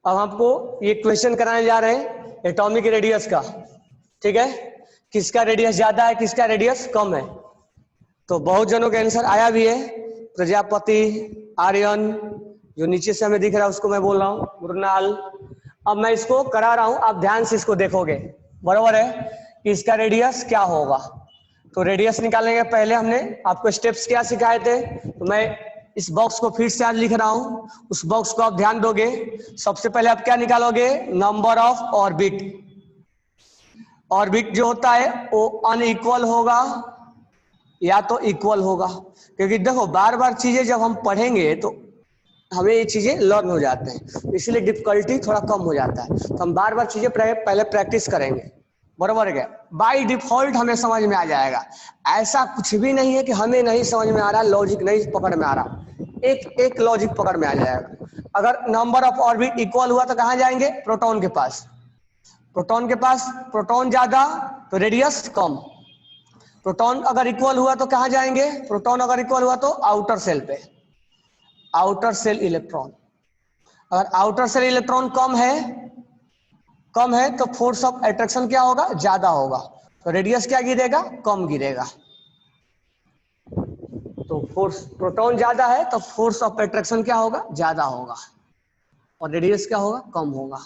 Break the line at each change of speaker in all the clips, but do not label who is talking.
अब आपको ये क्वेश्चन कराने जा रहे हैं एटॉमिक रेडियस का, ठीक है, किसका रेडियस ज्यादा है किसका रेडियस कम है। तो बहुत जनों का आंसर आया भी है, प्रजापति, आर्यन, जो नीचे से हमें दिख रहा है उसको मैं बोल रहा हूँ, मृणाल। अब मैं इसको करा रहा हूं, आप ध्यान से इसको देखोगे, बराबर है कि इसका रेडियस क्या होगा। तो रेडियस निकालने के पहले हमने आपको स्टेप्स क्या सिखाए थे, तो मैं इस बॉक्स को फिर से आज लिख रहा हूं, उस बॉक्स को आप ध्यान दोगे। सबसे पहले आप क्या निकालोगे, नंबर ऑफ ऑर्बिट। ऑर्बिट जो होता है वो अनइक्वल होगा या तो इक्वल होगा, क्योंकि देखो बार बार चीजें जब हम पढ़ेंगे तो हमें ये चीजें लर्न हो जाते हैं, इसलिए डिफिकल्टी थोड़ा कम हो जाता है। तो हम बार बार चीजें पहले प्रैक्टिस करेंगे, बराबर है क्या। बाय डिफॉल्ट हमें समझ में आ जाएगा, ऐसा कुछ भी नहीं है कि हमें नहीं समझ में आ रहा, लॉजिक नहीं पकड़ में आ रहा, एक एक लॉजिक पकड़ में आ जाएगा। अगर नंबर ऑफ ऑर्बिट इक्वल हुआ तो कहां जाएंगे, प्रोटॉन के पास। प्रोटॉन के पास, प्रोटॉन ज्यादा तो रेडियस कम। प्रोटॉन अगर इक्वल हुआ तो कहां जाएंगे, प्रोटॉन अगर इक्वल हुआ तो आउटर सेल पे, आउटर सेल इलेक्ट्रॉन। अगर आउटर सेल इलेक्ट्रॉन कम है तो फोर्स ऑफ अट्रैक्शन क्या होगा, ज्यादा होगा, तो रेडियस क्या गिरेगा, कम गिरेगा। तो फोर्स, प्रोटॉन ज्यादा है तो फोर्स ऑफ अट्रैक्शन क्या होगा, ज्यादा होगा, और रेडियस क्या होगा, कम होगा,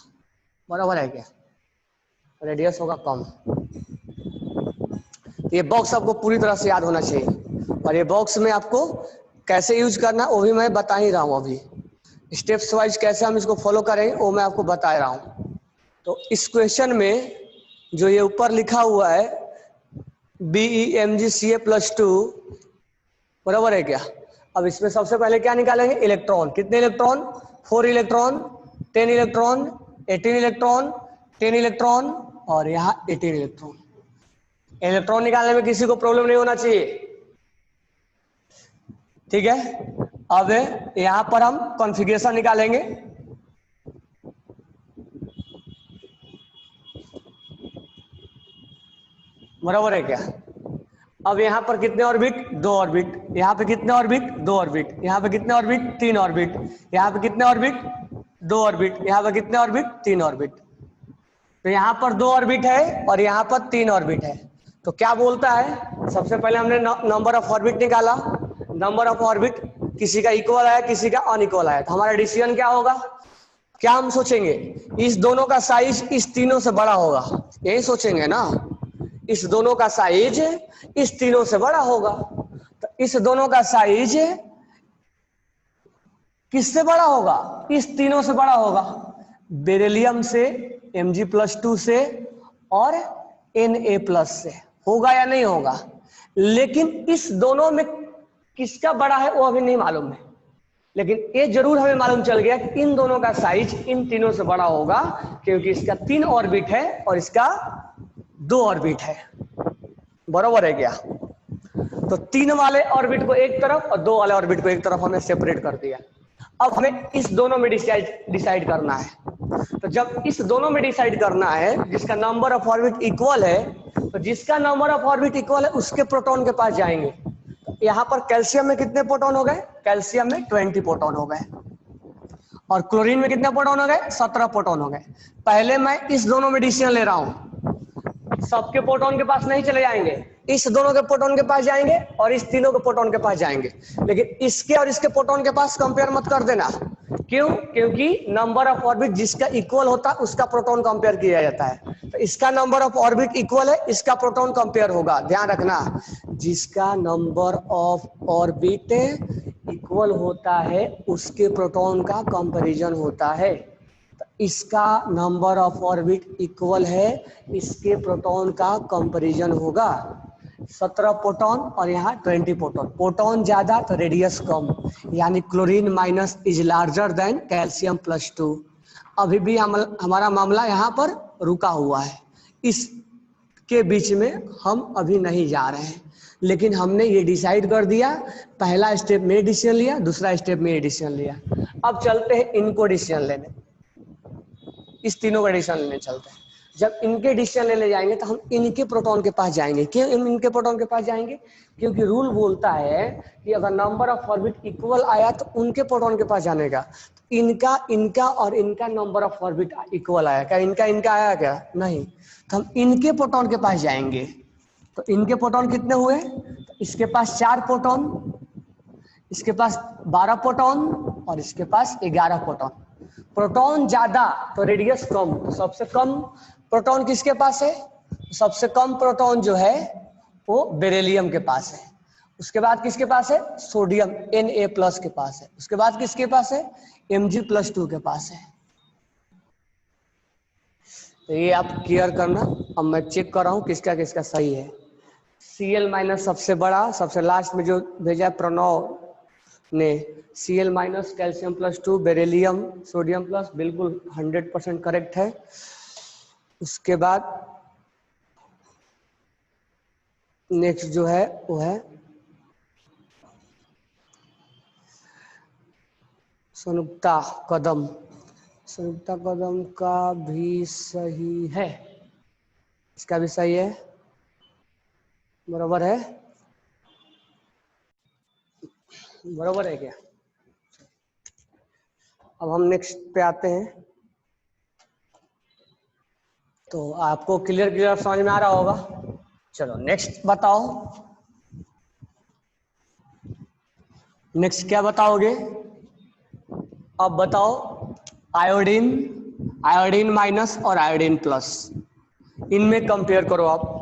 बराबर है क्या, रेडियस होगा कम। ये बॉक्स आपको पूरी तरह से याद होना चाहिए, और ये बॉक्स में आपको कैसे यूज करना वो भी मैं बता ही रहा हूं, अभी स्टेप्स वाइज कैसे हम इसको फॉलो करेंगे वो मैं आपको बता रहा हूं। तो इस क्वेश्चन में जो ये ऊपर लिखा हुआ है BeMgCa+2, बराबर है क्या। अब इसमें सबसे पहले क्या निकालेंगे, इलेक्ट्रॉन। कितने electron, 4 electron, 10 electron, 18 electron, 10 electron, और यहाँ 18 इलेक्ट्रॉन। इलेक्ट्रॉन निकालने में किसी को प्रॉब्लम नहीं होना चाहिए, ठीक है। अब यहां पर हम कॉन्फ़िगरेशन निकालेंगे। बराबर है क्या। अब यहां पर कितने ऑर्बिट, 2 ऑर्बिट, यहां पे कितने ऑर्बिट, 2 ऑर्बिट, यहां पे कितने ऑर्बिट, 3 ऑर्बिट, यहां पे कितने ऑर्बिट, 2 ऑर्बिट, यहां पे कितने ऑर्बिट, 3 ऑर्बिट। तो यहां पर 2 ऑर्बिट है और यहां पर 3 ऑर्बिट है। तो क्या बोलता है, सबसे पहले हमने नंबर ऑफ ऑर्बिट निकाला। नंबर ऑफ ऑर्बिट किसी का इक्वल आया किसी का अनइक्वल आया, तो हमारा डिसीजन क्या होगा, क्या हम सोचेंगे, इस दोनों का साइज इस तीनों से बड़ा होगा, यही सोचेंगे ना, इस दोनों का साइज इस तीनों से बड़ा होगा। तो इस दोनों का साइज किससे बड़ा होगा, इस तीनों से बड़ा होगा, बेरिलियम से, Mg+2 से और Na+ से, होगा या नहीं होगा। लेकिन इस दोनों में किसका बड़ा है वो अभी नहीं मालूम है, लेकिन ये जरूर हमें मालूम चल गया कि इन दोनों का साइज इन तीनों से बड़ा होगा, क्योंकि इसका 3 ऑर्बिट है और इसका 2 ऑर्बिट है, बराबर है क्या। तो 3 वाले ऑर्बिट को एक तरफ और 2 वाले ऑर्बिट को एक तरफ हमने सेपरेट कर दिया। अब हमें इस दोनों में डिसाइड करना है। तो जब इस दोनों में डिसाइड करना है, जिसका नंबर ऑफ ऑर्बिट इक्वल है, तो जिसका नंबर ऑफ ऑर्बिट इक्वल है उसके प्रोटॉन के पास जाएंगे। यहाँ पर कैल्शियम में कितने प्रोटॉन हो गए, कैल्शियम में 20 प्रोटॉन हो गए, और क्लोरीन में कितने प्रोटॉन हो गए, 17 प्रोटॉन हो गए। पहले मैं इस दोनों में डिसीजन ले रहा हूं, सबके प्रोटॉन के पास नहीं चले जाएंगे, इस दोनों के प्रोटॉन के पास जाएंगे और इस तीनों के प्रोटॉन के पास जाएंगे, लेकिन इसके और इसके प्रोटॉन के पास कंपेयर मत कर देना। क्यों, क्योंकि नंबर ऑफ ऑर्बिट जिसका इक्वल होता है उसका प्रोटॉन कंपेयर किया जाता है। तो इसका नंबर ऑफ ऑर्बिट इक्वल है, इसका प्रोटॉन कंपेयर होगा, ध्यान रखना, जिसका नंबर ऑफ ऑर्बिट इक्वल होता है उसके प्रोटॉन का कंपैरिजन होता है। इसका नंबर ऑफ ऑर्बिट इक्वल है, इसके प्रोटॉन का कंपैरिजन होगा। 17 प्रोटॉन और यहाँ 20 प्रोटॉन, प्रोटॉन ज्यादा तो रेडियस कम, यानी chlorine minus is larger than calcium. अभी भी हमारा मामला यहाँ पर रुका हुआ है, इसके बीच में हम अभी नहीं जा रहे हैं, लेकिन हमने ये डिसाइड कर दिया, पहला स्टेप में डिसीजन लिया, दूसरा स्टेप में डिसीजन लिया। अब चलते हैं इनको डिसीजन लेने, इस तीनों का डिसीजन लेने चलते हैं। जब इनके डिसीजन लेने जाएंगे तो हम इनके प्रोटॉन के पास जाएंगे। क्यों इनके प्रोटॉन के पास जाएंगे, क्योंकि रूल बोलता है कि अगर नंबर ऑफ ऑर्बिट इक्वल आया तो उनके प्रोटॉन के पास जाने का। इनका इनका और इनका नंबर ऑफ ऑर्बिट इक्वल आया क्या? इनका इनका आया क्या? नहीं। तो हम इनके प्रोटॉन के पास जाएंगे। तो इनके प्रोटॉन कितने हुए? तो इसके पास 4 प्रोटॉन, इसके पास 12 प्रोटॉन और इसके पास 11 प्रोटॉन। प्रोटॉन ज्यादा तो रेडियस कम, तो सबसे कम प्रोटॉन किसके पास है? सबसे कम प्रोटॉन जो है वो बेरिलियम के पास है। उसके बाद किसके पास है? सोडियम Na+ के पास है। उसके बाद किसके पास है? Mg+2 के पास है। तो ये आप क्लियर करना। अब मैं चेक कर रहा हूं किसका किसका सही है। Cl- सबसे बड़ा, सबसे लास्ट में जो भेजा प्रणव ने Cl- कैल्शियम+2 बेरिलियम सोडियम प्लस, बिल्कुल 100% करेक्ट है। उसके बाद नेक्स्ट जो है वो है संयुक्ता कदम। संयुक्ता कदम का भी सही है, इसका भी सही है, बराबर है, बराबर है क्या? अब हम नेक्स्ट पे आते हैं। तो आपको क्लियर क्लियर समझ में आ रहा होगा। चलो नेक्स्ट बताओ, नेक्स्ट क्या बताओगे? अब बताओ आयोडीन, आयोडीन माइनस और आयोडीन प्लस, इनमें कंपेयर करो आप।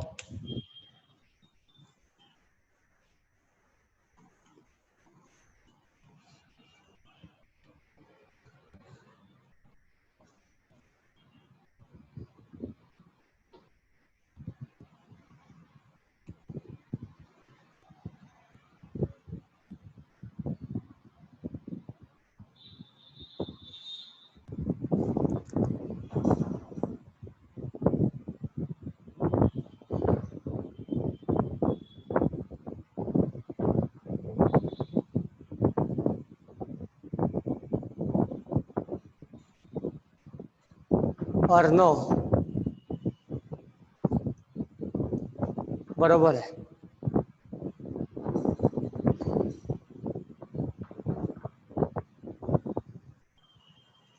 और नो, बराबर है।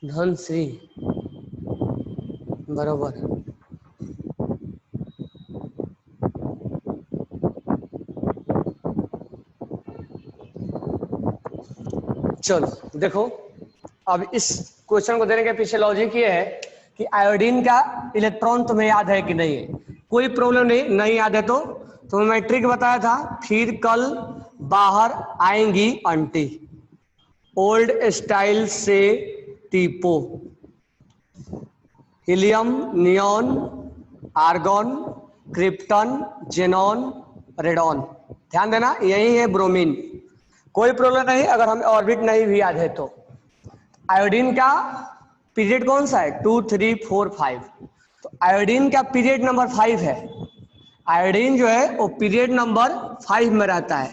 धनश्री, बराबर है। चलो देखो, अब इस क्वेश्चन को देने के पीछे लॉजिक ये है कि आयोडीन का इलेक्ट्रॉन तुम्हें याद है कि नहीं है? कोई प्रॉब्लम नहीं, नहीं याद है तो तुम्हें मैं ट्रिक बताया था, फिर कल बाहर आएंगी आंटी, ओल्ड स्टाइल से टीपो, helium, neon, argon, krypton, xenon, radon, ध्यान देना यही है ब्रोमीन। कोई प्रॉब्लम नहीं अगर हमें ऑर्बिट नहीं भी याद है तो। आयोडीन का पीरियड कौन सा है? 2, 3, 4, 5। तो आयोडीन का पीरियड नंबर 5 है। आयोडीन जो है वो पीरियड नंबर 5 में रहता है।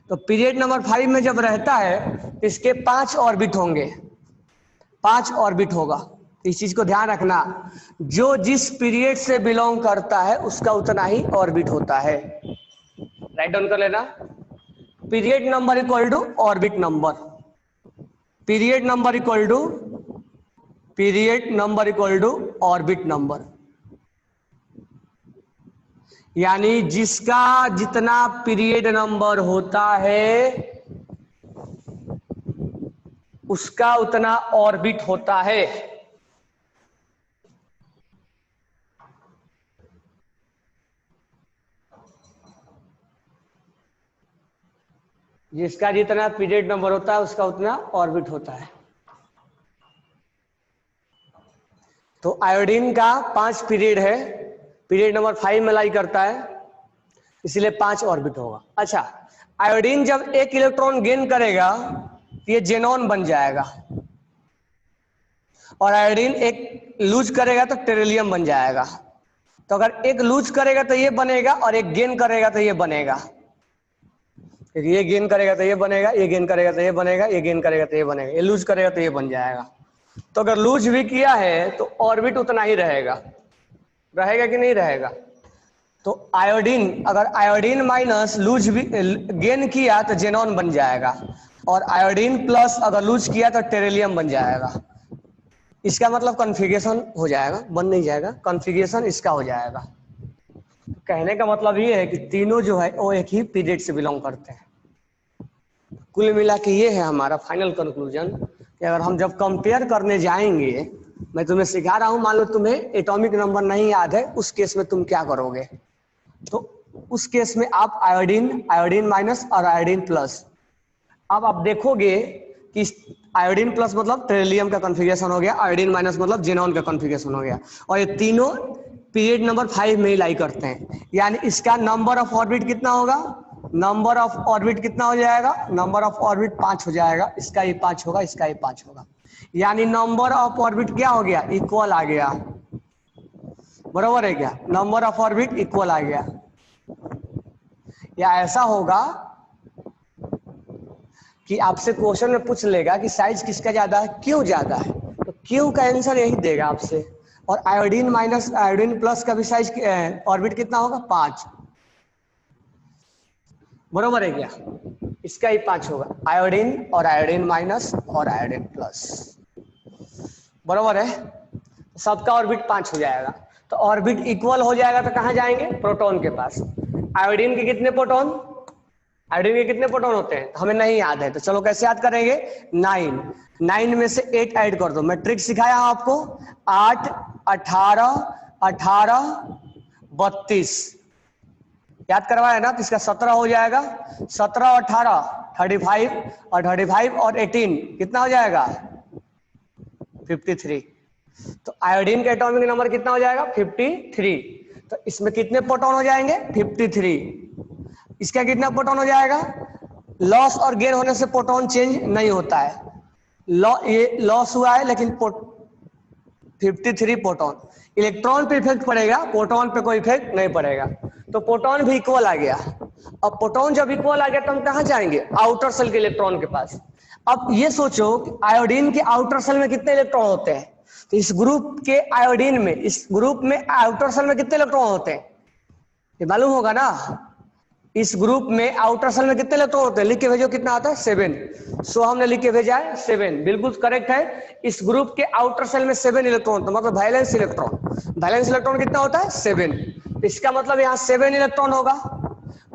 तो पीरियड नंबर 5 में जब रहता है तो इसके 5 ऑर्बिट होंगे, 5 ऑर्बिट होगा। इस चीज को ध्यान रखना, जो जिस पीरियड से बिलोंग करता है उसका उतना ही ऑर्बिट होता है। राइट डाउन कर लेना, period number equal to orbit number, period number equal to, period number equal to orbit number. यानी जिसका जितना पीरियड नंबर होता है उसका उतना ऑर्बिट होता है। जिसका जितना पीरियड नंबर होता है उसका उतना ऑर्बिट होता है। तो आयोडीन का 5 पीरियड है, पीरियड नंबर 5 में लाई करता है, इसलिए 5 ऑर्बिट होगा। अच्छा, आयोडीन जब एक इलेक्ट्रॉन गेन करेगा तो ये जेनॉन बन जाएगा, और आयोडीन एक लूज करेगा तो टेरिलियम बन जाएगा। तो अगर एक लूज करेगा तो ये बनेगा और एक गेन करेगा तो ये बनेगा, ये गेन करेगा तो ये बनेगा, ये गेन करेगा तो ये बनेगा, ये गेन करेगा तो ये बनेगा, ये लूज करेगा तो ये बन जाएगा। तो अगर लूज भी किया है तो ऑर्बिट उतना ही रहेगा, रहेगा कि नहीं रहेगा? तो आयोडीन, अगर आयोडीन माइनस लूज भी गेन किया तो जेनॉन बन जाएगा। और आयोडीन प्लस अगर लूज किया तो टेरेलियम बन जाएगा। इसका मतलब कॉन्फ़िगरेशन हो जाएगा, बन नहीं जाएगा, कॉन्फ़िगरेशन इसका हो जाएगा। कहने का मतलब ये है कि तीनों जो है वो एक ही पीरियड से बिलोंग करते हैं। कुल मिला के ये है हमारा फाइनल कंक्लूजन कि अगर हम जब कंपेयर करने जाएंगे, मैं तुम्हें सिखा रहा हूं, मान लो तुम्हें एटॉमिक नंबर नहीं याद है, उस केस में तुम क्या करोगे? तो उस केस में आप आयोडीन, आयोडीन माइनस और आयोडीन प्लस, अब आप देखोगे कि आयोडीन प्लस मतलब टेरिलियम का कॉन्फ़िगरेशन हो गया, आयोडीन माइनस मतलब जेनॉन का कॉन्फ़िगरेशन हो गया, और ये तीनों पीरियड नंबर 5 में ही लाई करते हैं। यानी इसका नंबर ऑफ ऑर्बिट कितना होगा? नंबर ऑफ ऑर्बिट कितना हो जाएगा? नंबर ऑफ ऑर्बिट 5 हो जाएगा। इसका ही 5 होगा, इसका ही 5 होगा। यानी नंबर ऑफ ऑर्बिट क्या हो गया? इक्वल आ गया। बराबर है क्या? नंबर ऑफ ऑर्बिट इक्वल आ गया। या ऐसा होगा कि आपसे क्वेश्चन में पूछ लेगा कि साइज किसका ज्यादा है, क्यों ज्यादा है, तो क्यों का आंसर यही देगा आपसे। और आयोडीन माइनस आयोडीन प्लस का भी साइज ऑर्बिट कितना होगा? 5। बरोबर है क्या? इसका ही 5 होगा, आयोडीन और आयोडीन माइनस और आयोडीन प्लस। बरोबर है? सबका ऑर्बिट 5 हो जाएगा। तो ऑर्बिट इक्वल हो जाएगा तो कहां जाएंगे? प्रोटॉन के पास। आयोडीन के कितने प्रोटॉन? आयोडीन के कितने प्रोटॉन होते हैं? हमें नहीं याद है, तो चलो कैसे याद करेंगे? 9। 9 में से 8 ऐड कर दो। मैं ट्रिक सिखाया हूं आपको। 8, 18, 18, 32 याद करवाया ना, तो इसका 17 हो जाएगा। 17 और 18 35, और 35 और 18 कितना हो जाएगा? 53। तो आयोडीन का एटॉमिक नंबर कितना हो जाएगा? 53। तो इसमें कितने प्रोटॉन हो जाएंगे? 53। इसका कितना प्रोटॉन हो जाएगा? लॉस और गेन होने से प्रोटॉन चेंज नहीं होता है। ये लॉस हुआ है लेकिन 53 प्रोटॉन। इलेक्ट्रॉन पे इफेक्ट पड़ेगा, प्रोटॉन पे कोई इफेक्ट नहीं पड़ेगा। तो प्रोटॉन भी इक्वल आ गया। अब प्रोटॉन जब इक्वल आ गया तो हम कहां जाएंगे? आउटर सेल के इलेक्ट्रॉन के पास। अब ये सोचो कि आयोडीन के आउटर सेल में कितने इलेक्ट्रॉन होते हैं? तो इस ग्रुप के आयोडीन में, इस ग्रुप में आउटर सेल में कितने इलेक्ट्रॉन होते हैं? ये मालूम होगा ना। इस ग्रुप में आउटर सेल में कितने इलेक्ट्रॉन होते हैं? लिख के भेजो कितना आता है? 7। सो हमने लिख के भेजा है 7। बिल्कुल करेक्ट है। इस ग्रुप के आउटर सेल में 7 इलेक्ट्रॉन, तो मतलब वैलेंस इलेक्ट्रॉन। वैलेंस इलेक्ट्रॉन कितना होता है? 7। इसका मतलब यहाँ 7 इलेक्ट्रॉन होगा,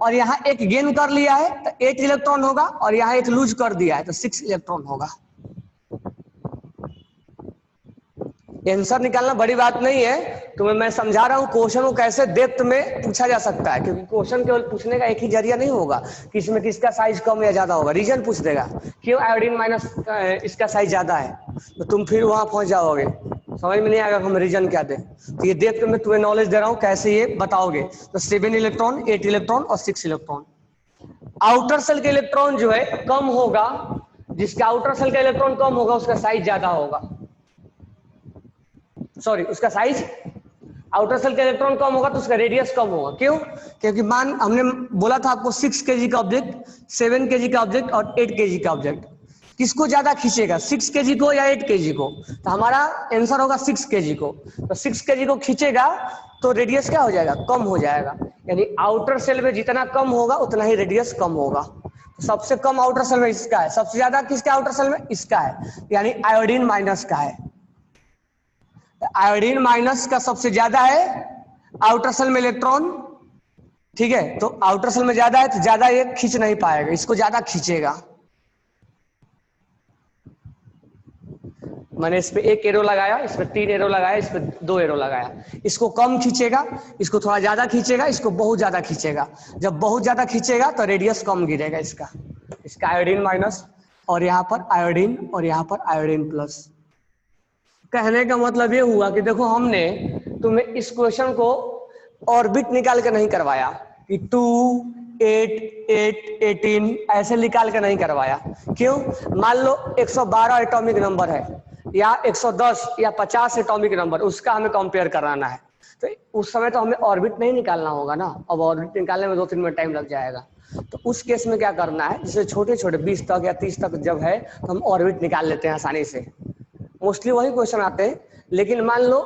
और यहाँ एक गेन कर लिया है तो 8 इलेक्ट्रॉन होगा, और यहाँ एक लूज कर दिया है तो 6 इलेक्ट्रॉन होगा। आंसर निकालना बड़ी बात नहीं है, तुम्हें मैं समझा रहा हूं क्वेश्चन को कैसे डेप्थ में पूछा जा सकता है, क्योंकि क्वेश्चन केवल पूछने का एक ही जरिया नहीं होगा कि इसमें किसका साइज कम या ज्यादा होगा। रीजन पूछ देगा, क्यों आयोडीन माइनस इसका साइज ज्यादा है, तो तुम फिर वहां पहुंच जाओगे, समझ में नहीं आएगा हम रीजन क्या दें। तो ये डेप्थ में तुम्हें नॉलेज दे रहा हूं कैसे ये बताओगे। तो 7 इलेक्ट्रॉन, 8 इलेक्ट्रॉन और 6 इलेक्ट्रॉन। आउटर सेल के इलेक्ट्रॉन जो है कम होगा, जिसका आउटर सेल का इलेक्ट्रॉन कम होगा उसका साइज ज्यादा होगा। सॉरी, उसका साइज, आउटर सेल का इलेक्ट्रॉन कम होगा तो उसका रेडियस कम होगा। क्यों? क्योंकि मान हमने बोला था आपको 6 kg का ऑब्जेक्ट, 7 kg का ऑब्जेक्ट और 8 kg का ऑब्जेक्ट, किसको ज्यादा खींचेगा, 6 kg को या 8 kg को? तो हमारा आंसर होगा 6 kg को। तो 6 kg को खींचेगा तो रेडियस क्या हो जाएगा? कम हो जाएगा। यानी आउटर सेल में जितना कम होगा उतना ही रेडियस कम होगा। तो सबसे कम आउटर सेल में इसका है, सबसे ज्यादा किसका आउटर सेल में? इसका है, यानी आयोडीन माइनस का है। आयोडीन माइनस का सबसे ज्यादा है आउटर सेल में इलेक्ट्रॉन, ठीक है। तो आउटर सेल में ज्यादा है तो ज्यादा ये खींच नहीं पाएगा, इसको ज्यादा खींचेगा। मैंने इस पे 1 एरो लगाया, इस पे 3 एरो लगाया, इस पे 2 एरो लगाया। इसको कम खींचेगा, इसको थोड़ा ज्यादा खींचेगा, इसको बहुत ज्यादा खींचेगा। जब बहुत ज्यादा खींचेगा तो रेडियस कम गिरेगा इसका आयोडीन माइनस, और यहाँ पर आयोडीन और यहाँ पर आयोडीन प्लस। कहने का मतलब ये हुआ कि देखो हमने तुम्हें इस क्वेश्चन को ऑर्बिट निकाल के नहीं करवाया कि 2, 8, 8, 18 ऐसे निकाल के नहीं करवाया। क्यों? मान लो 112 एटॉमिक नंबर है, या 110 या 50 एटॉमिक नंबर, उसका हमें कंपेयर कराना है, तो उस समय तो हमें ऑर्बिट नहीं निकालना होगा ना। अब ऑर्बिट निकालने में 2-3 मिनट टाइम लग जाएगा। तो उस केस में क्या करना है, जैसे छोटे छोटे 20 तक या 30 तक जब है तो हम ऑर्बिट निकाल लेते हैं आसानी से। मोस्टली वही क्वेश्चन आते हैं। लेकिन मान लो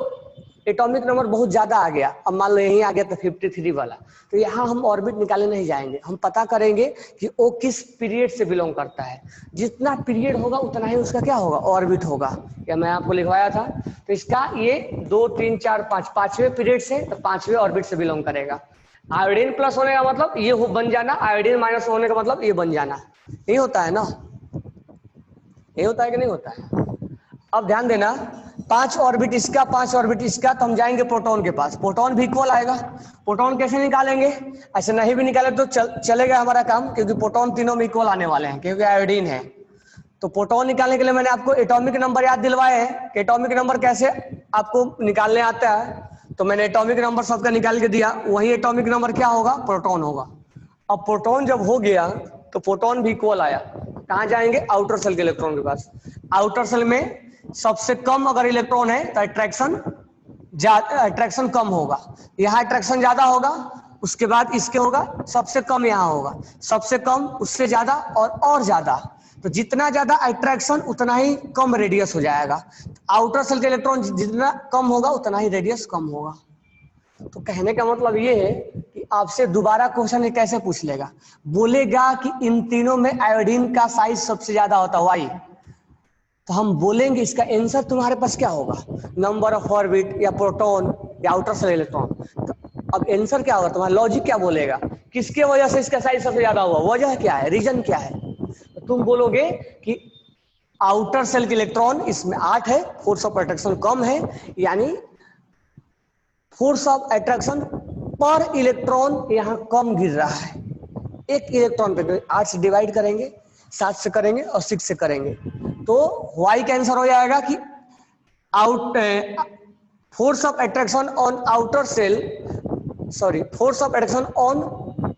एटॉमिक नंबर बहुत ज्यादा आ गया, अब मान लो यही आ गया तो 53 वाला, तो यहाँ हम ऑर्बिट निकालने नहीं जाएंगे, हम पता करेंगे कि वो किस पीरियड से बिलोंग करता है। जितना पीरियड होगा उतना ही उसका क्या होगा, ऑर्बिट होगा। या मैं आपको लिखवाया था, तो इसका ये 2 3 4 5 पांचवें पीरियड से, तो पांचवें ऑर्बिट से बिलोंग करेगा। आयोडीन प्लस होने का मतलब ये बन जाना, आयोडीन माइनस होने का मतलब ये बन जाना, यही होता है ना, ये होता है कि नहीं होता है। अब ध्यान देना, 5 ऑर्बिट इसका 5 ऑर्बिट इसका, तो हम जाएंगे प्रोटॉन के पास, प्रोटॉन भी इक्वल आएगा। प्रोटॉन कैसे निकालेंगे, ऐसे नहीं भी निकाले तो चलेगा हमारा काम, क्योंकि प्रोटॉन तीनों में इक्वल आने वाले हैं क्योंकि आयोडीन है। तो प्रोटॉन निकालने के लिए मैंने आपको एटॉमिक नंबर याद दिलवाए हैं कि एटॉमिक नंबर कैसे आपको निकालने आता है, तो मैंने एटॉमिक नंबर सबका निकाल के दिया, वही एटॉमिक नंबर क्या होगा, प्रोटॉन होगा। अब प्रोटॉन जब हो गया तो प्रोटॉन भी इक्वल आया, कहाँ जाएंगे, आउटर सेल के इलेक्ट्रॉन के पास। आउटर सेल में सबसे कम अगर इलेक्ट्रॉन है तो अट्रैक्शन कम होगा, यहाँ अट्रैक्शन ज्यादा होगा, उसके बाद इसके होगा सबसे कम, यहाँ होगा सबसे कम, उससे ज्यादा और ज्यादा। तो जितना ज्यादा अट्रैक्शन उतना ही कम रेडियस हो जाएगा। आउटर सेल के इलेक्ट्रॉन जितना कम होगा उतना ही रेडियस कम होगा। तो कहने का मतलब ये है कि आपसे दोबारा क्वेश्चन कैसे पूछ लेगा, बोलेगा कि इन तीनों में आयोडीन का साइज सबसे ज्यादा होता है वाई, तो हम बोलेंगे इसका आंसर तुम्हारे पास क्या होगा, नंबर ऑफ ऑर्बिट या प्रोटॉन या आउटर सेल इलेक्ट्रॉन। तो अब आंसर क्या होगा, तुम्हारा लॉजिक क्या बोलेगा, किसके वजह से इसका साइज सबसे ज्यादा हुआ, वजह क्या है, रीजन क्या है। तो तुम बोलोगे कि आउटर सेल के इलेक्ट्रॉन इसमें 8 है, फोर्स ऑफ अट्रैक्शन कम है, यानी फोर्स ऑफ अट्रैक्शन पर इलेक्ट्रॉन यहां कम गिर रहा है। एक इलेक्ट्रॉन पे 8 से डिवाइड करेंगे, 7 से करेंगे और 6 से करेंगे, तो वाई का आंसर हो जाएगा कि out force of attraction on outer shell, sorry force of attraction on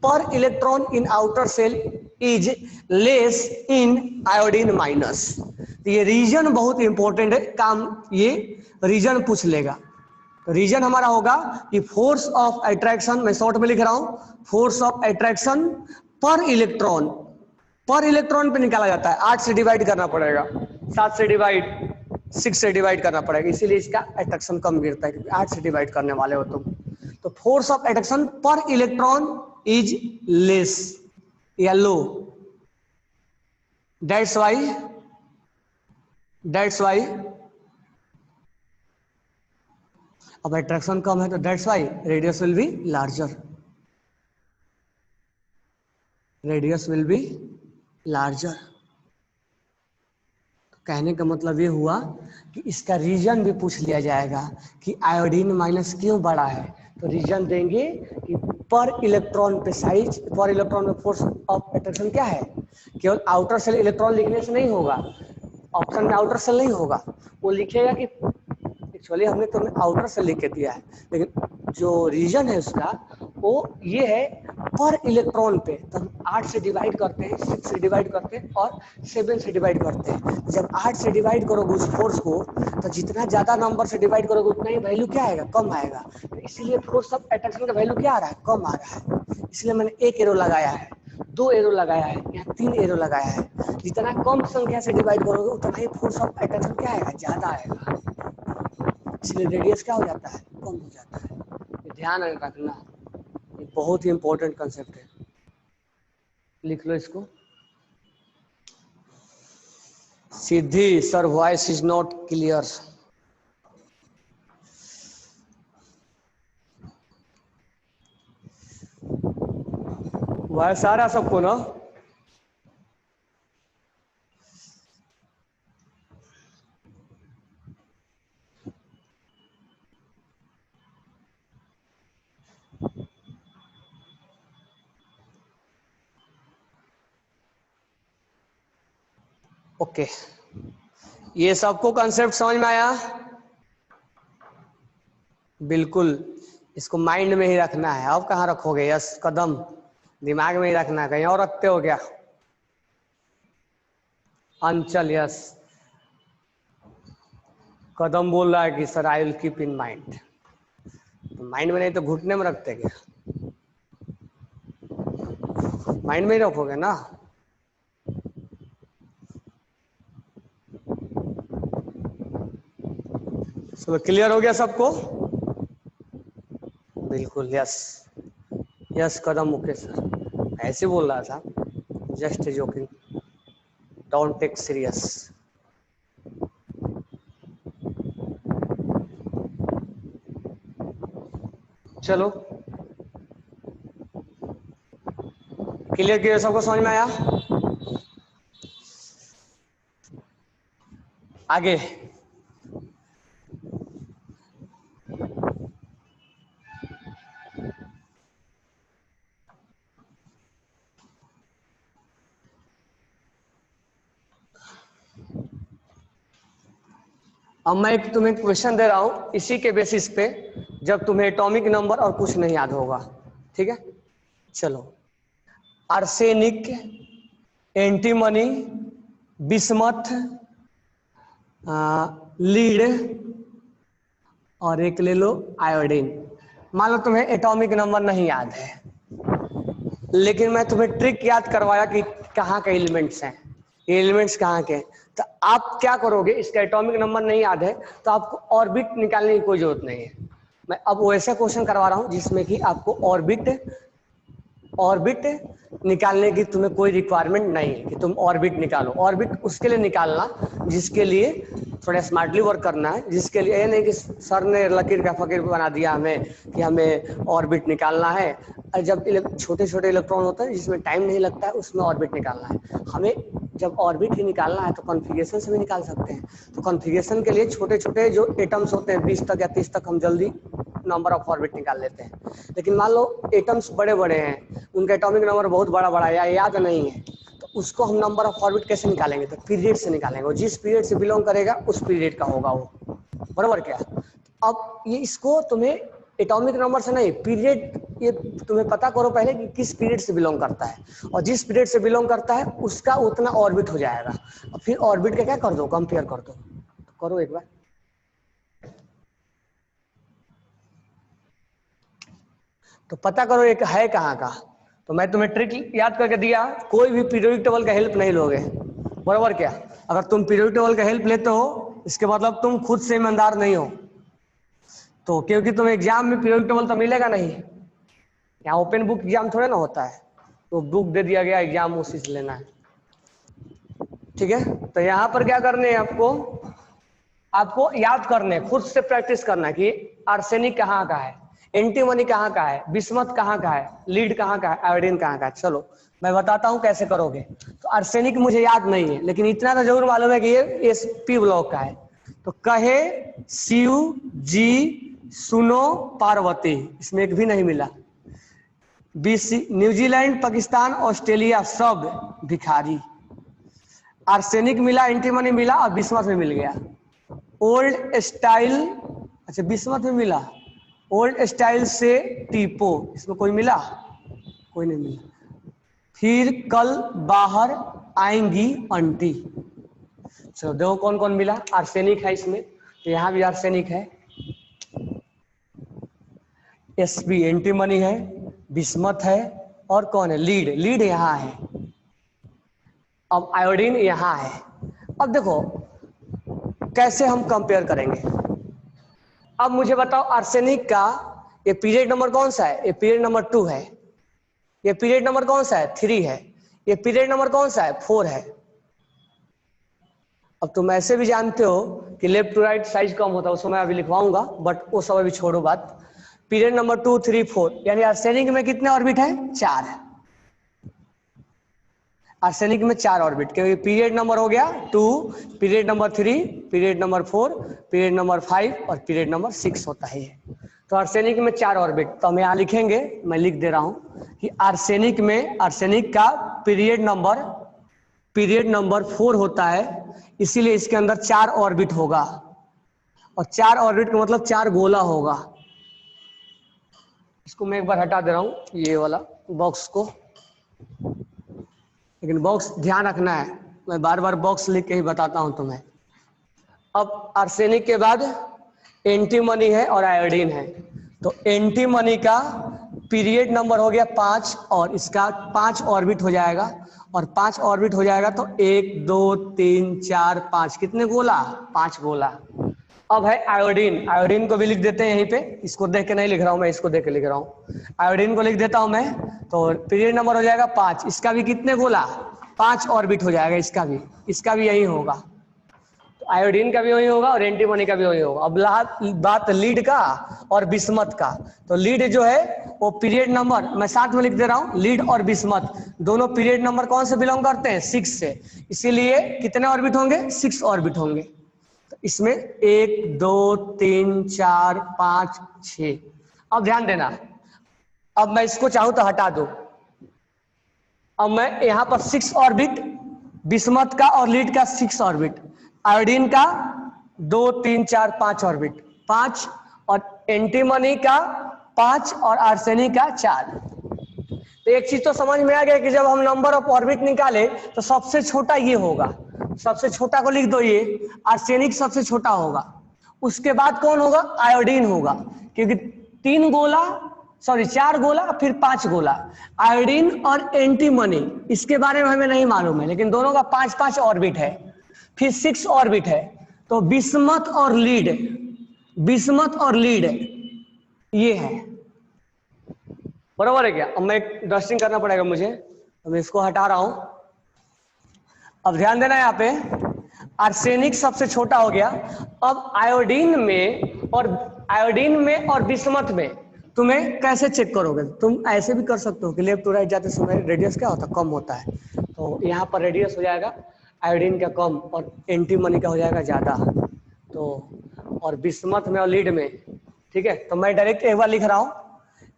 पर electron in outer shell is less in iodine minus. ये रीजन बहुत इंपॉर्टेंट है, काम ये रीजन पूछ लेगा। तो रीजन हमारा होगा कि फोर्स ऑफ अट्रैक्शन, मैं शॉर्ट में लिख रहा हूं, फोर्स ऑफ अट्रैक्शन पर इलेक्ट्रॉन पे निकाला जाता है, 8 से डिवाइड करना पड़ेगा, 7 से डिवाइड, 6 से डिवाइड करना पड़ेगा, इसीलिए इसका अट्रैक्शन कम गिरता है क्योंकि 8 से डिवाइड करने वाले हो तुम। तो फोर्स ऑफ अट्रैक्शन पर इलेक्ट्रॉन इज लेस या लो, दैट्स वाई अब अट्रैक्शन कम है तो that's why radius will be larger, radius will be larger. कहने का मतलब ये हुआ कि इसका रीजन भी पूछ लिया जाएगा कि आयोडीन माइनस क्यों बड़ा है, तो रीजन देंगे कि पर इलेक्ट्रॉन पे साइज, पर इलेक्ट्रॉन पे फोर्स ऑफ अट्रैक्शन क्या है। केवल आउटर सेल इलेक्ट्रॉन लिखने से नहीं होगा, ऑप्शन में आउटर सेल नहीं होगा, वो लिखेगा कि एक्चुअली हमने तुम्हें आउटर सेल लिख के दिया है, लेकिन जो रीजन है उसका वो ये है पर इलेक्ट्रॉन पे, तो हम 8 से डिवाइड करते हैं, 6 से डिवाइड करते हैं और 7 से डिवाइड करते हैं। जब 8 से डिवाइड करोगे उस फोर्स को, तो जितना ज्यादा नंबर से डिवाइड करोगे उतना ही वैल्यू क्या आएगा, कम आएगा। तो इसीलिए फोर्स ऑफ अट्रैक्शन का वैल्यू क्या आ रहा है, कम आ रहा है। इसलिए मैंने 1 एरो लगाया है, 2 एरो लगाया है, यहाँ 3 एरो लगाया है। जितना कम संख्या से डिवाइड करोगे उतना ही फोर्स ऑफ अट्रैक्शन क्या आएगा, ज्यादा आएगा, इसलिए रेडियस क्या हो जाता है, कम हो जाता है। ये ध्यान रखना, ये बहुत ही इंपॉर्टेंट कंसेप्ट है, लिख लो इसको। Siddhi sir voice is not clear. Voice आ रहा सबको ना, ओके ये सबको कंसेप्ट समझ में आया, बिल्कुल इसको माइंड में ही रखना है। अब कहाँ रखोगे, यस कदम दिमाग में ही रखना है, कहीं और रखते हो क्या। अंचल यस, कदम बोल रहा है कि sir I will keep in mind, तो माइंड में नहीं तो घुटने में रखते क्या, माइंड में ही रखोगे ना। चलो क्लियर हो गया सबको। बिल्कुल yes, yes Kadam Mukesh sir ऐसे बोल रहा था, just joking, don't take serious. चलो क्लियर किया, सबको समझ में आया? आगे अब मैं तुम्हें क्वेश्चन दे रहा हूं इसी के बेसिस पे, जब तुम्हें एटॉमिक नंबर और कुछ नहीं याद होगा, ठीक है? चलो, आर्सेनिक, एंटीमनी, बिस्मथ, लीड और एक ले लो आयोडीन। मान लो तुम्हें एटॉमिक नंबर नहीं याद है, लेकिन मैं तुम्हें ट्रिक याद करवाया कि कहाँ के एलिमेंट्स हैं, ये एलिमेंट्स कहाँ के हैं। तो आप क्या करोगे, इसका एटॉमिक नंबर नहीं याद है तो आपको ऑर्बिट निकालने की कोई जरूरत नहीं है। मैं अब वैसा क्वेश्चन करवा रहा हूँ जिसमें कि आपको ऑर्बिट निकालने की तुम्हें कोई रिक्वायरमेंट नहीं है कि तुम ऑर्बिट निकालो। ऑर्बिट उसके लिए निकालना जिसके लिए थोड़ा स्मार्टली वर्क करना है, जिसके लिए ये नहीं कि सर ने लकीर का फकीर बना दिया हमें कि हमें ऑर्बिट निकालना है। जब छोटे छोटे इलेक्ट्रॉन होते हैं जिसमें टाइम नहीं लगता है, उसमें ऑर्बिट निकालना है हमें। जब ऑर्बिट ही निकालना है तो कॉन्फ़िगरेशन से भी निकाल सकते हैं। तो कॉन्फ़िगरेशन के लिए छोटे छोटे जो एटम्स होते हैं 20 तक या 30 तक हम जल्दी नंबर ऑफ ऑर्बिट निकाल लेते हैं। लेकिन मान लो एटम्स बड़े बड़े हैं, उनका एटॉमिक नंबर बहुत बड़ा बड़ा है या याद नहीं है, तो उसको हम नंबर ऑफ ऑर्बिट कैसे निकालेंगे? तो पीरियड से निकालेंगे, और जिस पीरियड से बिलोंग करेगा उस पीरियड का होगा वो, बराबर क्या? अब ये इसको तुम्हें एटॉमिक नंबर से नहीं, पीरियड, ये तुम्हें पता करो पहले कि किस पीरियड से बिलोंग करता है, और जिस पीरियड से बिलोंग करता है उसका उतना ऑर्बिट हो जाएगा। और फिर ऑर्बिट का क्या कर दो, कंपेयर कर दो। तो करो एक बार। तो पता करो एक है कहाँ का। तो मैं तुम्हें ट्रिक याद करके दिया, कोई भी पीरियोडिक टेबल का हेल्प नहीं लोगे, बराबर क्या? अगर तुम पीरियोडिक टेबल का हेल्प लेते हो इसके मतलब तुम खुद से ईमानदार नहीं हो। तो क्योंकि तुम एग्जाम में पीरियोडिक टेबल तो मिलेगा नहीं, यहाँ ओपन बुक एग्जाम थोड़े ना होता है, तो बुक दे दिया गया एग्जाम उसी से लेना है, ठीक है? तो यहाँ पर क्या करने है आपको, आपको याद करने, खुद से प्रैक्टिस करना कि आर्सेनिक कहाँ का है, एंटीमनी कहाँ का है, बिस्मथ कहाँ का है, लीड कहाँ का है, आयोडीन कहाँ का है। चलो मैं बताता हूँ कैसे करोगे। तो आर्सेनिक मुझे याद नहीं है, लेकिन इतना तो जरूर मालूम है कि ये SP ब्लॉक का है। तो कहे शिव जी सुनो पार्वती, इसमें एक भी नहीं मिला। न्यूजीलैंड, पाकिस्तान, ऑस्ट्रेलिया सब भिखारी। आर्सेनिक मिला, एंटीमनी मिला और बिस्मथ में मिल गया। ओल्ड स्टाइल, अच्छा बिस्मथ में मिला, ओल्ड स्टाइल से टीपो, इसमें कोई मिला? कोई नहीं मिला। फिर कल बाहर आएंगी आंटी। चलो देखो कौन कौन मिला। आर्सेनिक है इसमें, तो यहाँ भी आर्सेनिक है, SP एंटीमनी है, बिस्मथ है, और कौन है? लीड, लीड यहाँ है। अब आयोडीन यहाँ है। अब देखो कैसे हम कंपेयर करेंगे। अब मुझे बताओ आर्सेनिक का ये पीरियड नंबर कौन सा है? ये पीरियड नंबर 2 है। ये पीरियड नंबर कौन सा है? 3 है। ये पीरियड नंबर कौन सा है? 4 है। अब तुम ऐसे भी जानते हो कि लेफ्ट टू राइट साइज कम होता है, उसको मैं अभी लिखवाऊंगा, बट वो सब अभी छोड़ो बात। पीरियड नंबर 2, 3, 4, यानी आर्सेनिक में कितने ऑर्बिट है? 4 है। आर्सेनिक में 4 ऑर्बिट, क्योंकि पीरियड नंबर हो गया 2, period number 3, period number 4, period number 5 और पीरियड नंबर 6 होता है ये। तो आर्सेनिक में 4 ऑर्बिट। तो हम यहाँ लिखेंगे, मैं लिख दे रहा हूं कि आर्सेनिक में, आर्सेनिक का पीरियड नंबर 4 होता है, इसीलिए इसके अंदर 4 ऑर्बिट होगा। और 4 ऑर्बिट का मतलब 4 गोला होगा। इसको मैं एक बार हटा दे रहा हूं, ये वाला बॉक्स को, लेकिन बॉक्स ध्यान रखना है, मैं बार बार बॉक्स लिख के ही बताता हूं तुम्हें। अब आर्सेनिक के बाद एंटीमनी है और आयोडीन है। तो एंटीमनी का पीरियड नंबर हो गया 5 और इसका 5 ऑर्बिट हो जाएगा, और 5 ऑर्बिट हो जाएगा तो 1 2 3 4 5, कितने गोला? 5 गोला। अब है आयोडीन। आयोडीन को भी लिख देते हैं यहीं पे, इसको देख के नहीं लिख रहा हूं मैं, इसको देख के लिख रहा हूं। आयोडीन को लिख देता हूं मैं, तो पीरियड नंबर हो जाएगा 5। इसका भी कितने बोला, 5 ऑर्बिट हो जाएगा। इसका भी यही होगा। तो आयोडीन का भी वही होगा और एंटीमनी का भी वही होगा। अब बात लीड का और बिस्मथ का। तो लीड जो है वो पीरियड नंबर मैं साथ में लिख दे रहा हूं, लीड और बिस्मथ दोनों पीरियड नंबर कौन से बिलोंग करते हैं, 6 से। इसीलिए कितने ऑर्बिट होंगे, 6 ऑर्बिट होंगे। तो इसमें 1 2 3 4 5 6। अब ध्यान देना, अब मैं इसको चाहूं तो हटा दूं। अब मैं यहां पर 6 ऑर्बिट बिस्मथ का और लीड का 6 ऑर्बिट, आयोडीन का 2 3 4 5 ऑर्बिट 5, और एंटीमनी का 5 और आर्सेनिक का 4। तो एक चीज तो समझ में आ गया कि जब हम नंबर ऑफ ऑर्बिट निकाले तो सबसे छोटा ये होगा, सबसे छोटा को लिख दो, ये आर्सेनिक सबसे छोटा होगा। उसके बाद कौन होगा, आयोडीन होगा, क्योंकि 4 गोला फिर 5 गोला। आयोडीन और एंटीमनी इसके बारे में हमें नहीं मालूम है, लेकिन दोनों का 5-5 ऑर्बिट है, फिर 6 ऑर्बिट है। तो बिस्मथ और लीड ये है, बरोबर है क्या। अब मैं डस्टिंग करना पड़ेगा मुझे, तो मैं इसको हटा रहा हूं। अब ध्यान देना, यहाँ पे आर्सेनिक सबसे छोटा हो गया। अब आयोडीन में और बिस्मथ में तुम्हें कैसे चेक करोगे, तुम ऐसे भी कर सकते हो कि लेफ्ट टू राइट जाते समय रेडियस क्या होता है, कम होता है। तो यहाँ पर रेडियस हो जाएगा आयोडीन का कम और एंटीमनी का हो जाएगा ज्यादा। तो और बिस्मथ में और लीड में, ठीक है। तो मैं डायरेक्ट एक बार लिख रहा हूं,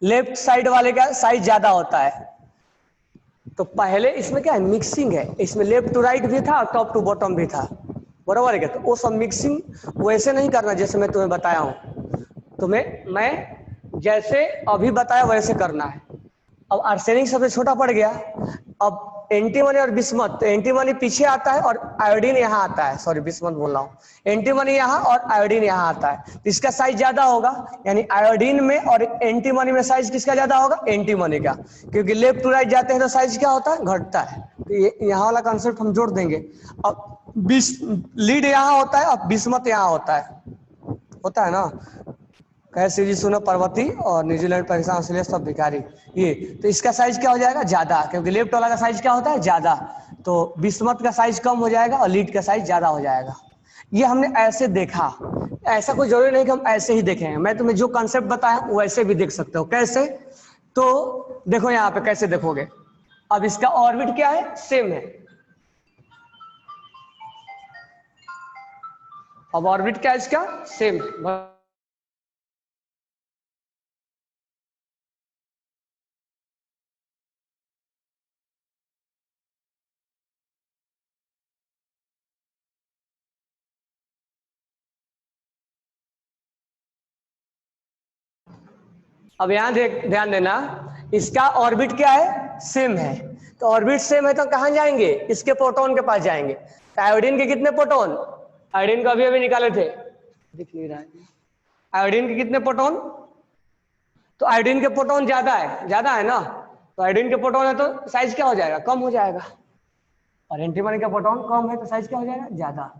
लेफ्ट साइड वाले का साइज ज्यादा होता है। तो पहले इसमें क्या है, मिक्सिंग है, इसमें लेफ्ट टू राइट भी था और टॉप टू बॉटम भी था, बराबर है क्या। तो वो सब मिक्सिंग वैसे नहीं करना जैसे मैं तुम्हें बताया हूं, मैं जैसे अभी बताया वैसे करना है। अब आर्सेनिक सबसे छोटा पड़ गया। अब एंटीमनी और बिस्मथ, तो एंटीमनी पीछे आता है और आयोडीन यहाँ आता है, सॉरी बिस्मथ बोल रहा हूँ, एंटीमनी यहाँ और आयोडीन यहाँ आता है। तो इसका साइज ज्यादा होगा, यानी आयोडीन में और एंटीमनी में साइज किसका ज्यादा होगा, एंटीमनी का, क्योंकि लेफ्ट टू राइट जाते हैं तो साइज क्या होता है, घटता है। तो ये यहाँ वाला कंसेप्ट हम जोड़ देंगे। अब लीड यहाँ होता है और बिस्मथ यहाँ होता है ना। कैसे जी सुनो पर्वती और न्यूजीलैंड पाकिस्तान ऑस्ट्रेलिया सब भिखारी, ये तो इसका साइज क्या हो जाएगा, ज्यादा, क्योंकि लेफ्ट वाला का साइज क्या होता है, ज्यादा। तो बिस्मथ का साइज कम हो जाएगा और लीड का साइज ज्यादा हो जाएगा। ये हमने ऐसे देखा, ऐसा कोई जरूरी नहीं कि हम ऐसे ही देखें, मैं तुम्हें जो कंसेप्ट बताया वैसे भी देख सकते हो। कैसे, तो देखो यहाँ पे कैसे देखोगे। अब इसका ऑर्बिट क्या है, सेम है। अब ऑर्बिट क्या है इसका, सेम है। अब यहां ध्यान देना, इसका ऑर्बिट क्या है, सेम है। तो ऑर्बिट सेम है तो कहां जाएंगे, इसके प्रोटॉन के पास जाएंगे। तो आयोडीन के कितने प्रोटॉन, आयोडीन को अभी निकाले थे, दिख नहीं रहा है, आयोडीन के कितने प्रोटॉन, तो आयोडीन के प्रोटॉन ज्यादा है ना। तो आयोडीन के प्रोटॉन है तो साइज क्या हो जाएगा, कम हो जाएगा। और एंटीमनी का प्रोटॉन कम है तो साइज क्या हो जाएगा, ज्यादा।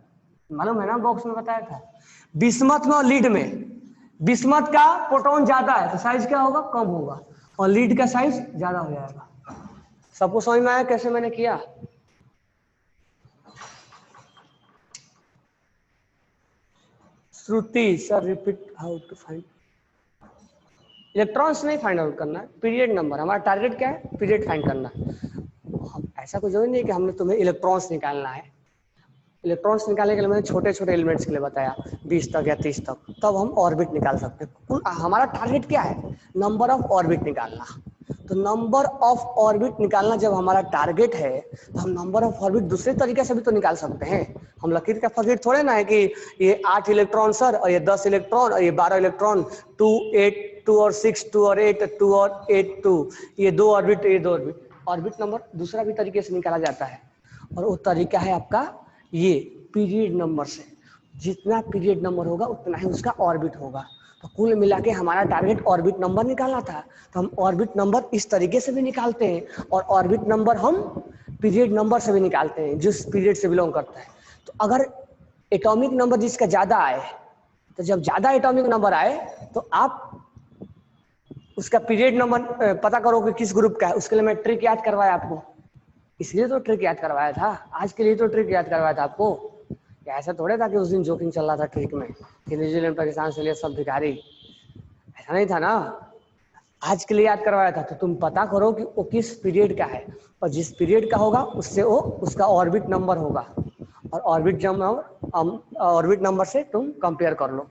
मालूम है ना, बॉक्स में बताया था। बिस्मथ में और लीड में, बिस्मथ का प्रोटॉन ज्यादा है तो साइज क्या होगा, कम होगा, और लीड का साइज ज्यादा हो जाएगा। सबको समझ में आया कैसे मैंने किया। Shruti sir repeat how to find, electrons नहीं फाइंड आउट करना है, पीरियड नंबर। हमारा टारगेट क्या है, पीरियड फाइंड करना। हम ऐसा कुछ जरूरी नहीं कि हमने तुम्हें इलेक्ट्रॉन्स निकालना है। इलेक्ट्रॉन्स निकालने के लिए मैंने छोटे छोटे एलिमेंट्स के लिए बताया, 20 तक या 30 तक, तब हम ऑर्बिट निकाल सकते हैं। हमारा टारगेट क्या है, नंबर ऑफ ऑर्बिट निकालना। तो नंबर ऑफ ऑर्बिट निकालना जब हमारा टारगेट है, तो हम नंबर ऑफ ऑर्बिट दूसरे तरीके से भी तो निकाल सकते हैं। हम लकीर का फकीर थोड़े ना है कि ये 8 इलेक्ट्रॉन सर, और ये 10 इलेक्ट्रॉन, और ये 12 इलेक्ट्रॉन, 2 8 2 और 6 2 और 8 2 और 8 2, ये 2 ऑर्बिट, ये 2 ऑर्बिट। ऑर्बिट नंबर दूसरा भी तरीके से निकाला जाता है, और वो तरीका है आपका ये पीरियड नंबर से। जितना पीरियड नंबर होगा उतना ही उसका ऑर्बिट होगा। तो कुल मिला के हमारा टारगेट ऑर्बिट नंबर निकालना था, तो हम ऑर्बिट नंबर इस तरीके से भी निकालते हैं, और ऑर्बिट नंबर हम पीरियड नंबर से भी निकालते हैं, जिस पीरियड से बिलोंग करता है। तो अगर एटॉमिक नंबर जिसका ज्यादा आए, तो जब ज्यादा एटॉमिक नंबर आए तो आप उसका पीरियड नंबर पता करो कि किस ग्रुप का है। उसके लिए मैं ट्रिक याद करवाया आपको, इसलिए तो ट्रिक याद करवाया था, आज के लिए तो ट्रिक याद करवाया था आपको। ऐसा थोड़े था कि उस दिन जोकिंग चल रहा था ट्रिक में कि न्यूजीलैंड पाकिस्तान से लिए सब भिखारी, ऐसा नहीं था ना। आज के लिए याद करवाया था। तो तुम पता करो कि वो किस पीरियड का है, और जिस पीरियड का होगा उससे वो उसका ऑर्बिट नंबर होगा, और ऑर्बिट नंबर से तुम कंपेयर कर लो।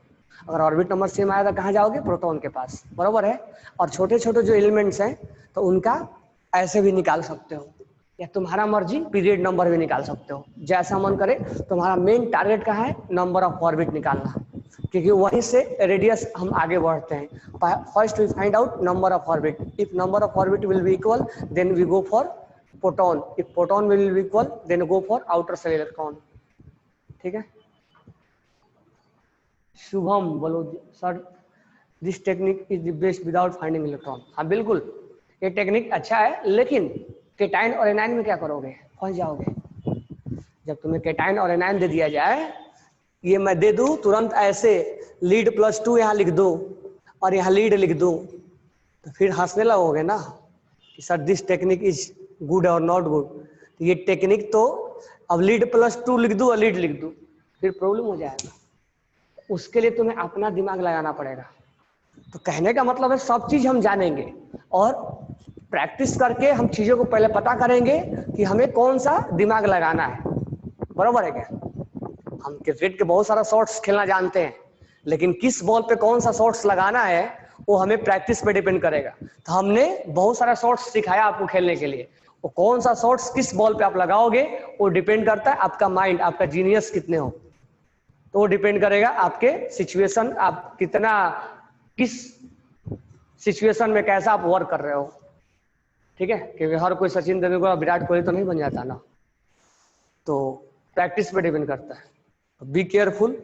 अगर ऑर्बिट नंबर सेम आया तो कहाँ जाओगे? प्रोटॉन के पास, बरोबर है। और छोटे छोटे जो एलिमेंट्स हैं तो उनका ऐसे भी निकाल सकते हो, या तुम्हारा मर्जी पीरियड नंबर भी निकाल सकते हो, जैसा मन करे। तुम्हारा मेन टारगेट का है नंबर ऑफ ऑर्बिट निकालना, क्योंकि वहीं से रेडियस हम आगे बढ़ते हैं। First we find out number of orbit, if number of orbit will be equal then we go for proton, if proton will be equal then go for outer shell electron. ठीक है, शुभम बोलो sir this technique is the best without finding electron. हाँ बिल्कुल, ये technique अच्छा है, लेकिन cation और एनाइन में क्या करोगे? फंस जाओगे। जब तुम्हें केटाइन और एनाइन दे दिया जाए, ये मैं दे दूं तुरंत ऐसे लीड +2 यहाँ लिख दो और यहाँ लीड लिख दो, तो फिर हंसने लगोगे ना कि sir this technique is good और नॉट गुड। ये टेक्निक तो अब लीड +2 लिख दूं और लीड लिख दूं, फिर प्रॉब्लम हो जाएगा। उसके लिए तुम्हें अपना दिमाग लगाना पड़ेगा। तो कहने का मतलब है सब चीज हम जानेंगे, और प्रैक्टिस करके हम चीजों को पहले पता करेंगे कि हमें कौन सा दिमाग लगाना है, बरोबर है क्या? हम क्रिकेट के बहुत सारा शॉट्स खेलना जानते हैं, लेकिन किस बॉल पे कौन सा शॉट्स लगाना है वो हमें प्रैक्टिस पे डिपेंड करेगा। तो हमने बहुत सारा शॉट्स सिखाया आपको खेलने के लिए, वो कौन सा शॉट्स किस बॉल पे आप लगाओगे वो डिपेंड करता है आपका माइंड, आपका जीनियस कितने हो। तो वो डिपेंड करेगा आपके सिचुएशन, आप कितना किस सिचुएशन में कैसा आप वर्क कर रहे हो। ठीक है, क्योंकि हर कोई सचिन तेंदुलकर विराट कोहली तो नहीं बन जाता ना, तो प्रैक्टिस पे डिपेंड करता है। बी केयरफुल,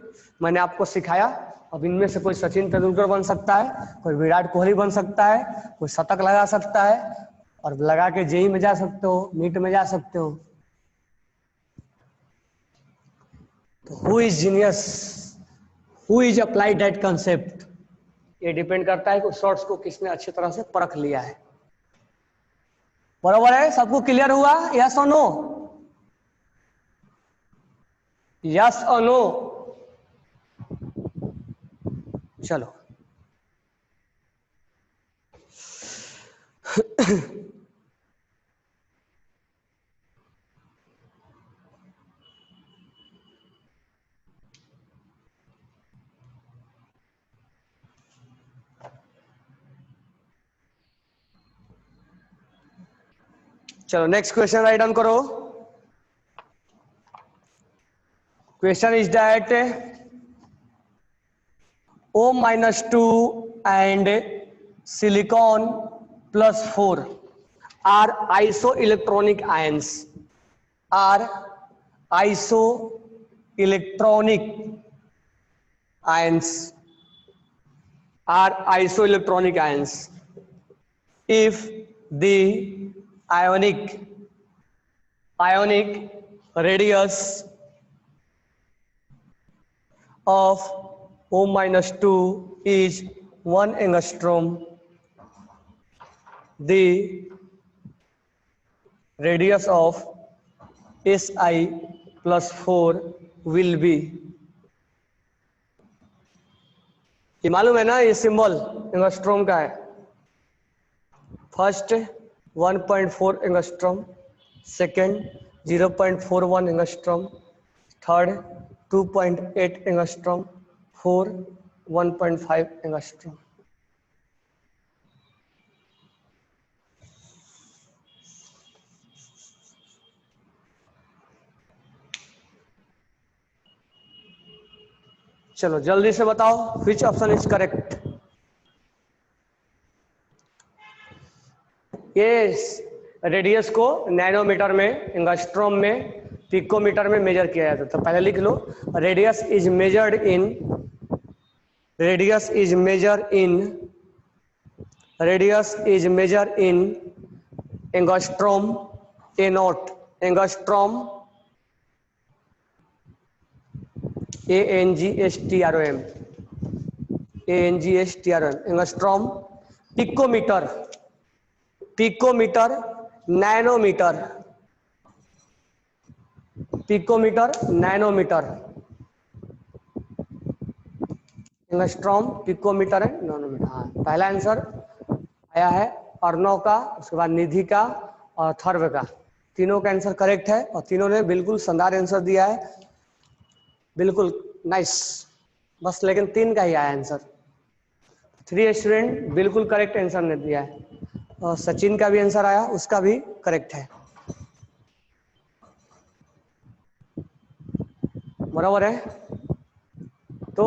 मैंने आपको सिखाया। अब इनमें से कोई सचिन तेंदुलकर बन सकता है, कोई विराट कोहली बन सकता है, कोई शतक लगा सकता है, और लगा के जेई में जा सकते हो, नीट में जा सकते हो। तो who is genius, who is applied that concept, ये डिपेंड करता है कि उस शॉट्स को किसने अच्छी तरह से परख लिया है। बराबर है? सबको क्लियर हुआ? यस और नो? यस और नो? चलो चलो नेक्स्ट क्वेश्चन राइट डाउन करो। Question is that O-2 and silicon +4 are isoelectronic ions, are isoelectronic ions, are isoelectronic ions if the ionic radius of O-2 is 1 angstrom, the radius of Si+4 will be, ये मालूम है ना, ये symbol angstrom का है। First 1.4 angstrom, second 0.41 angstrom, third 2.8 angstrom, four 1.5 angstrom. चलो जल्दी से बताओ विच ऑप्शन इज करेक्ट। ये रेडियस को नैनोमीटर में, एंगस्ट्रोम में, पिकोमीटर में मेजर किया जाता है। तो पहले लिख लो, radius is measured in angstrom A naught, angstrom ANGSTROM, ANGSTRON, angstrom. Picometre, picometre, nanometre, picometre, nanometre, angstrom, picometre and nanometre. हाँ, पहला आंसर आया है अर्णव का, उसके बाद निधि का और थर्व का। तीनों का आंसर करेक्ट है और तीनों ने बिल्कुल शानदार आंसर दिया है, बिल्कुल नाइस। बस लेकिन 3 का ही आया आंसर। 3 स्टूडेंट बिल्कुल करेक्ट आंसर ने दिया है और सचिन का भी आंसर आया, उसका भी करेक्ट है, बराबर है। तो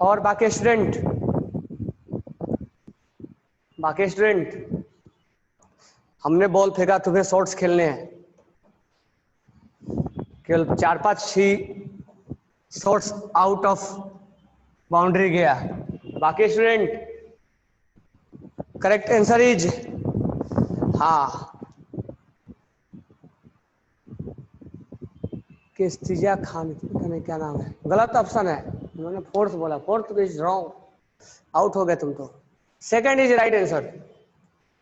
और बाकी स्टूडेंट, हमने बॉल फेंका, तुम्हें शॉट्स खेलने हैं, केवल 4-5 शॉट्स आउट ऑफ बाउंड्री गया। बाकी स्टूडेंट, करेक्ट आंसर इज, हाँ, किस्तिजा खान, क्या नाम है, गलत ऑप्शन है, उन्होंने फोर्थ बोला, फोर्थ इज रॉन्ग, आउट हो गए तुम तो। Second is right answer.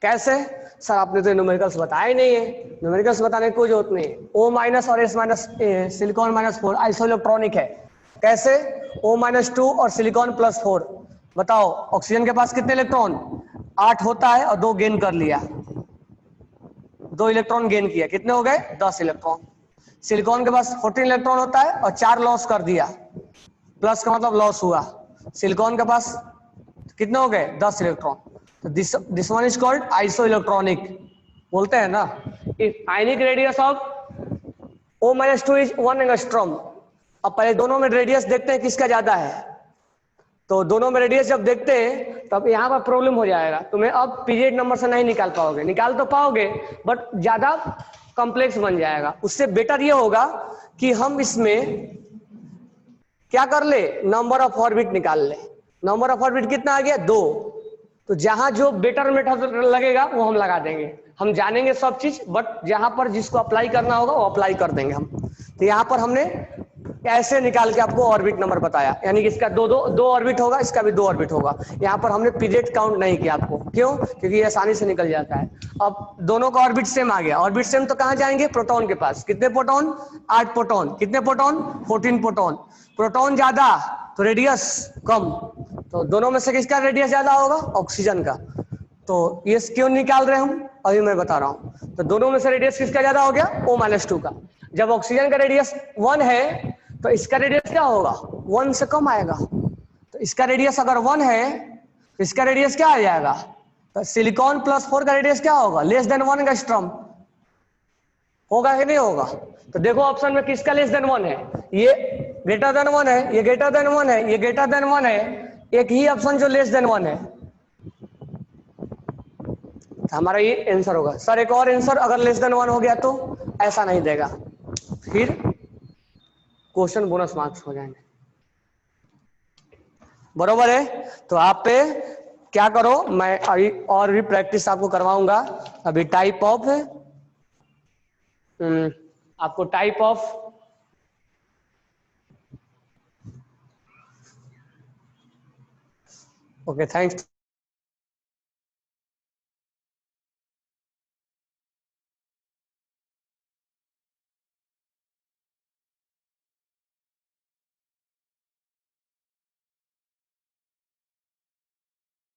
कैसे सर, आपने तो न्यूमेरिकल्स बताया ही नहीं है। न्यूमेरिकल्स बताने की कोई जरूरत नहीं है। O माइनस और S माइनस, सिलिकॉन -4 आइसोइलेक्ट्रॉनिक है। कैसे? O-2 और सिलिकॉन +4। बताओ ऑक्सीजन के पास कितने इलेक्ट्रॉन? 8 होता है और 2 गेन कर लिया, 2 इलेक्ट्रॉन गेन किया, कितने हो गए? 10 इलेक्ट्रॉन। सिलिकॉन के पास 14 इलेक्ट्रॉन होता है और 4 लॉस कर दिया, प्लस का मतलब लॉस हुआ। सिलिकॉन के पास कितने हो गए? 10 इलेक्ट्रॉन। तो this one is called iso electronic, बोलते हैं ना। If ionic radius of O-2 is 1 angstrom. अब पहले दोनों में रेडियस देखते हैं किसका ज्यादा है। तो दोनों में रेडियस जब देखते हैं तब यहाँ पर प्रॉब्लम हो जाएगा, तुम्हें अब पीरियड नंबर से नहीं निकाल पाओगे, निकाल तो पाओगे बट ज्यादा कॉम्प्लेक्स बन जाएगा। उससे बेटर ये होगा कि हम इसमें क्या कर ले, नंबर ऑफ ऑर्बिट निकाल ले। नंबर ऑफ ऑर्बिट कितना आ गया? 2। तो जहां जो बेटर मेथड लगेगा वो हम लगा देंगे, हम जानेंगे सब चीज, बट जहां पर जिसको अप्लाई करना होगा वो अप्लाई कर देंगे हम। तो यहाँ पर हमने ऐसे निकाल के आपको ऑर्बिट नंबर बताया, यानी कि इसका दो ऑर्बिट होगा, इसका भी 2 ऑर्बिट होगा। यहाँ पर हमने पीरियड काउंट नहीं किया आपको, क्यों? क्योंकि ये आसानी से निकल जाता है। अब दोनों का ऑर्बिट सेम आ गया, ऑर्बिट सेम तो कहाँ जाएंगे? प्रोटॉन के पास। कितने प्रोटॉन? 8 प्रोटॉन। कितने प्रोटॉन? 14 प्रोटॉन। प्रोटॉन ज्यादा तो रेडियस कम, तो दोनों में से किसका रेडियस ज्यादा होगा? ऑक्सीजन का। तो ये क्यों निकाल रहे हैं हम, अभी मैं बता रहा हूं। तो दोनों में से रेडियस किसका ज्यादा हो गया? O-2 का। जब ऑक्सीजन का रेडियस 1 है तो इसका रेडियस क्या होगा? 1 से कम आएगा। तो इसका रेडियस अगर 1 है तो इसका रेडियस क्या आ जाएगा? तो सिलिकॉन +4 का रेडियस क्या होगा? लेस देन 1 एंगस्ट्रॉम होगा कि नहीं होगा? तो देखो ऑप्शन में किसका लेस देन 1 है, ये ग्रेटर देन 1 है, ये ग्रेटर देन 1 है, ये ग्रेटर देन 1 है, एक ही ऑप्शन जो लेस देन 1 है। हमारा ये आंसर होगा। सर एक और आंसर, अगर लेस देन 1 हो गया तो ऐसा नहीं देगा, फिर क्वेश्चन बोनस मार्क्स हो जाएंगे, बरोबर है। तो आप पे क्या करो, मैं अभी और भी प्रैक्टिस आपको करवाऊंगा। अभी टाइप ऑफ आपको टाइप ऑफ ओके, थैंक्स।